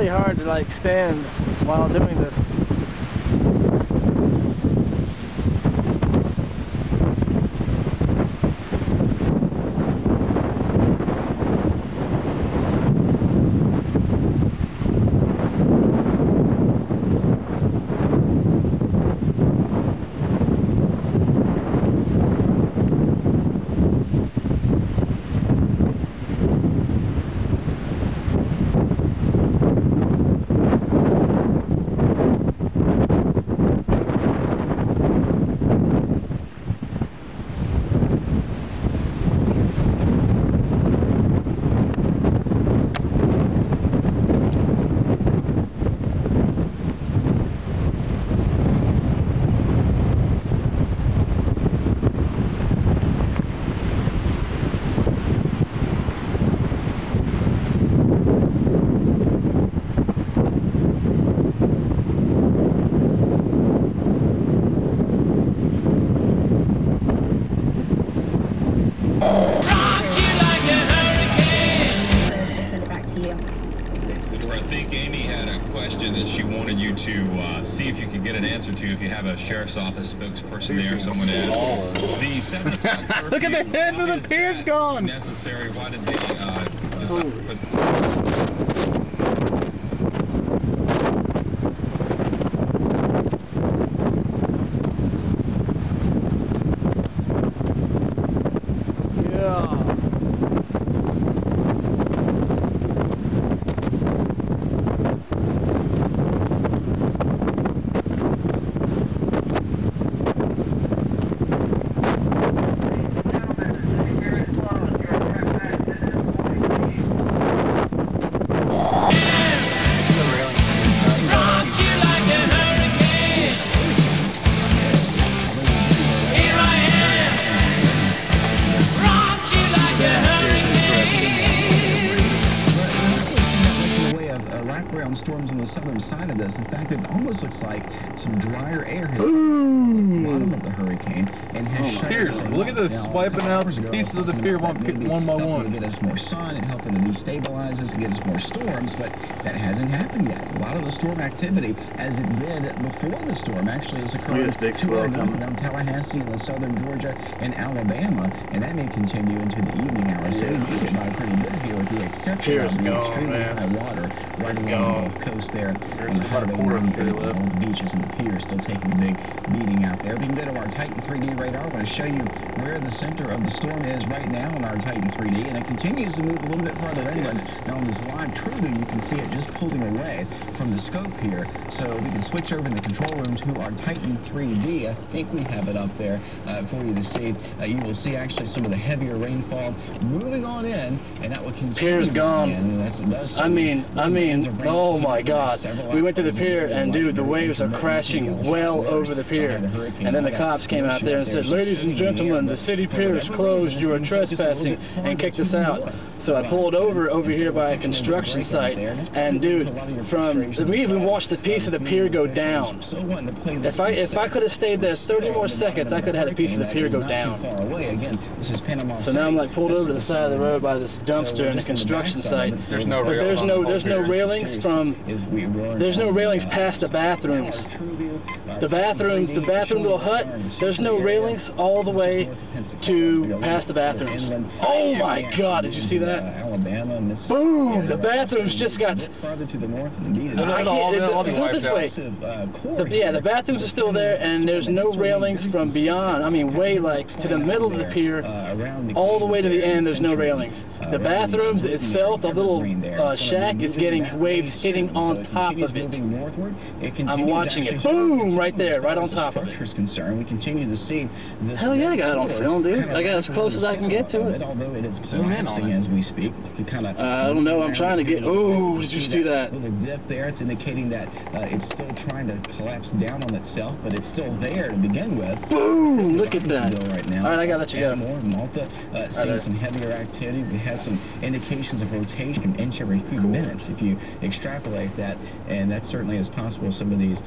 really hard to like stand while doing this. That she wanted you to see if you could get an answer to, if you have a sheriff's office spokesperson there, someone is. The 7 o'clock Look at the head of the pier's gone! Necessary. Why did they decide to put... storms on the southern side of this. In fact, it almost looks like some drier air has come at the bottom of the hurricane and has shut Piers, look at this, swiping out pieces of the pier one by one. To get us more sun and helping to destabilize us and get us more storms, but that hasn't happened yet. A lot of the storm activity, as it did before the storm, actually has occurred to our north around Tallahassee and the southern Georgia and Alabama, and that may continue into the evening hours. So we may get by pretty good here, with the exception of the extremely high water right along the Gulf Coast there. There's about a quarter of the pier left. The beaches and the pier still taking a big beating out there. We can go to our Titan 3D radar. I want to show you where the center of the storm is right now on our Titan 3D, and it continues to move a little bit farther inland. Now on this live TrueView, you can see it just pulling away from the scope here. So we can switch over in the control room to our Titan 3D. I think we have it up there for you to see. You will see actually some of the heavier rainfall moving on in, and that will continue. Pier's gone. I mean, oh my God. We went to the pier, and dude, the waves are crashing well over the pier. And then the cops came out there and said, "Ladies and gentlemen, the city pier is closed. You are trespassing," and kicked us out. So I pulled over here by a construction site, and dude, we even watched the piece of the pier go down. If I could have stayed there 30 more seconds, I could have had a piece of the pier go down. So now I'm like pulled over to the side of the road by this dumpster in a construction site. There's no railings there's no railings past the bathrooms. The bathroom little hut, there's no railings all the way to past the bathrooms. Oh my God, did you see that? Boom! The bathrooms just got... Farther to the north, indeed. Put it this way. The bathrooms are still there, and there's no railings from beyond. I mean, way like to the middle of the pier, all the way to the end, there's no railings. The bathrooms itself, the little shack, is getting waves hitting on top of it. I'm watching it. Boom! Right there, right on top of it. We continue to see this. Hell yeah, I got it on film, dude. I got as close as I can get to it. Although it is collapsing as we speak. I don't know. I'm trying to get. Oh, did you see that little dip there? It's indicating that it's still trying to collapse down on itself, but it's still there to begin with. Boom! Look at that. Right now. All right, I gotta let you go. More Malta seeing some heavier activity. We had some indications of rotation, an inch every few minutes. If you extrapolate that, and that certainly is possible. Some of these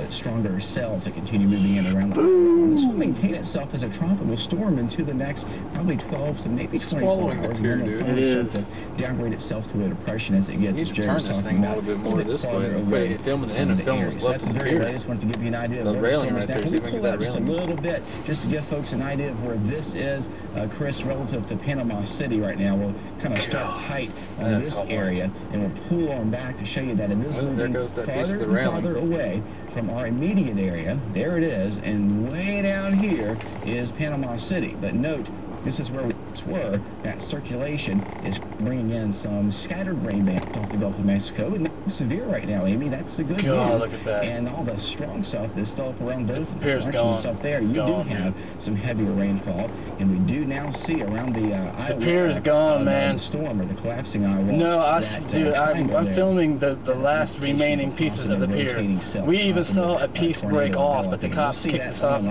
stronger cells that continue moving in around the world. This will maintain itself as a tropical storm into the next probably 12 to maybe 24 hours. The pier, dude. It really start to downgrade itself to a depression as it gets. You need to turn this thing a little bit more this way. Filming the end and film was left to the pier. I just wanted to give you an idea of the where railing the right storm there. is See now. if I Can can we get pull that up just a railing. little bit, just to give folks an idea of where this is, Chris, relative to Panama City right now. We'll kind of start tight on this area, and we'll pull on back to show you that it is moving farther and farther away from our immediate area. There it is, and way down here is Panama City. But note, this is where we were. That circulation is bringing in some scattered rain bands off the Gulf of Mexico. And nothing severe right now, Amy. That's the good news. Look at that. And all the strong stuff is still up around both the pier's gone. up there. It's You gone, do have some heavier rainfall, and we do now see around the eye wall, pier is gone, man. the storm or the collapsing eye wall. No, That, I'm filming the last remaining pieces of the pier. We even saw a piece break off, but the cops kicked us off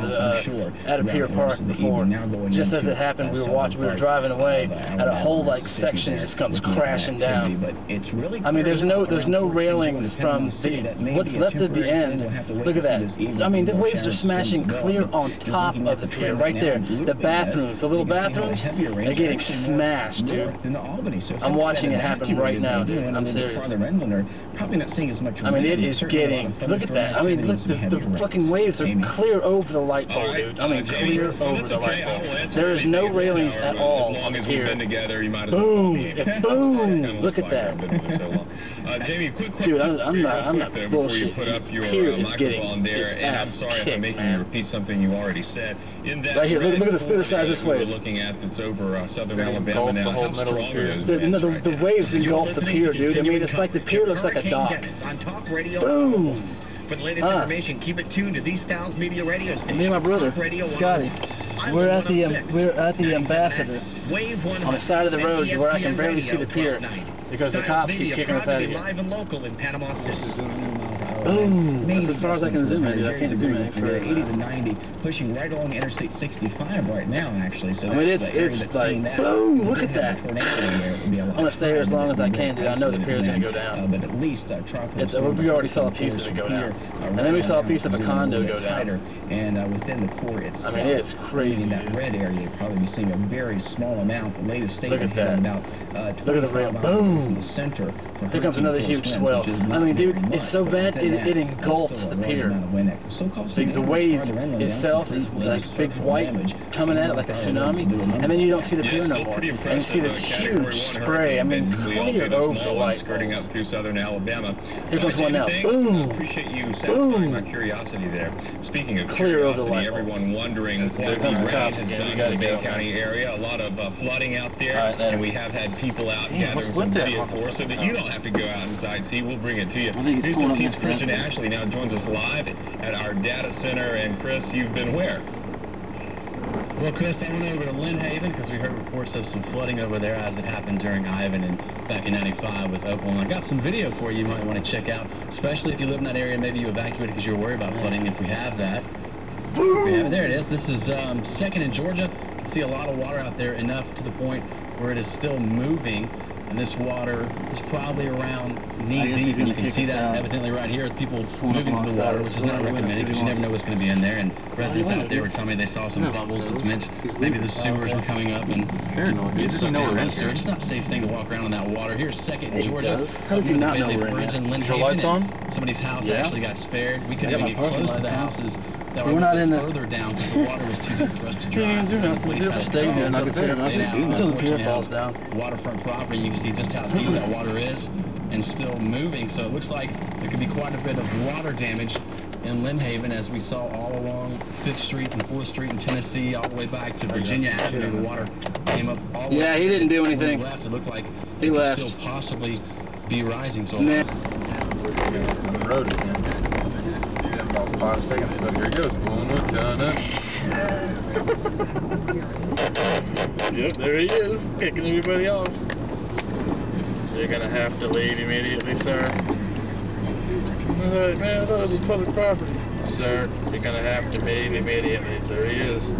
at a pier park before. Just as it happened, we were driving away, and a whole like section just comes crashing down. I mean, there's no railings from what's left at the end. Look at that. I mean, the waves are smashing clear on top of the pier, right there. The bathrooms, the little bathrooms, they're getting smashed, dude. I'm watching it happen right now, dude. I'm serious. Probably not seeing as much. I mean, it is getting. Look at that. I mean, look, the fucking waves are clear over the light pole, dude. I mean, clear over the light pole. There is no railings at all on the pier. Boom! Boom! Look at that. Jamie, quick Dude, I'm not bullshit. Put up your Pier is microphone getting there, its and I'm ass sorry if I'm kicked, making man. you repeat something you already said. In that Right here, look at the size of this wave. we're looking at that's over southern gonna Alabama engulf now. the whole How middle of strong the are pier. those The, winds no, right the now? waves engulf the pier, dude. I mean, it's like the pier looks like a dock. Boom! For the latest information, keep it tuned to these Styles Media radio stations. Me and my brother, Scotty, we're at the Ambassador on the side of the road where I can barely see the pier because the cops keep kicking us out of here. Live and local in Panama City. Boom! That's as far as I can zoom in, dude. I can't zoom in for 80 to 90, pushing right along Interstate 65 right now, actually. So I mean, that's the area it's that's like, seeing that. boom, look If at we had that. a tornado in there, it would be a lot I'm gonna stay here as long as I can, dude. I know the pier's gonna go down. But at least tropical. We already saw a piece of it go down. And then we saw a piece of a condo go down. And within the core itself, I mean, it's crazy, in that dude. red area, you'll probably be seeing a very small amount. The latest statement Look at had that. about Look at the rail. 25 miles Boom. from the center. Here comes another huge swell. I mean, dude, it's so bad it engulfs the pier. The wave itself is like big white coming at it like a tsunami, and then you don't see the pier no more. And you see this huge spray. I mean, clear over the light skirting up poles. through southern Alabama. Here comes one now. Thanks. Boom. Appreciate you satisfying my Boom. curiosity there. Speaking of Clear over the curiosity, light poles. everyone wondering what There the comes the rain cops has again. We done gotta in the Bay go. County area. A lot of flooding out there, All right, later. and we have had people out gathering what's some with that video for us so that you don't have to go out and sightsee. We'll bring it to you. I think it's News pulling up 13's next to Christian that. Ashley now joins us live at our data center. And Chris, you've been where? Well, Chris, I went over to Lynn Haven because we heard reports of some flooding over there as it happened during Ivan and back in '95 with Oklahoma. I got some video for you might want to check out, especially if you live in that area. Maybe you evacuated because you're worried about flooding. If we have that. We have it. There it is. This is 2nd in Georgia. You can see a lot of water out there, enough to the point where it is still moving. And this water is probably around knee deep, and you can see that evidently right here with people moving through the water, which is not recommended because you never know what's going to be in there. And residents out there were telling me they saw some bubbles, which meant maybe the sewers were coming up and it's just not a safe thing to walk around in that water. Here's 2nd in Georgia. How does he not know we're in Bridge in Lynn Is your Haven, lights and on? Somebody's house actually got spared. We couldn't Yeah, even my get close parking to the light's on. houses that were We're not in the- further down because the water was too deep for us to drive. Can't even do nothing. Police We're had to staying here go. until the pier, until the pier falls down. Waterfront property, you can see just how deep that water is and still moving. So it looks like there could be quite a bit of water damage in Lynn Haven, as we saw all along 5th Street and 4th Street in Tennessee, all the way back to Virginia Avenue. The water came up all the way. Yeah, he didn't do anything. Left. It looked like He it could left. still possibly be rising. So Man. The road again. In about 5 seconds, so here it goes. Boom, done it. Yep, there he is, kicking everybody off. You're gonna have to leave immediately, sir. Man, I thought it was public property. Sir, you're gonna have to leave immediately. There he is.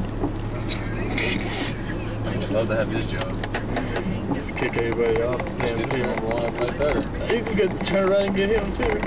I'd love to have his job. He's kicking everybody off. See if someone will line up right there. He's gonna turn around and get him too.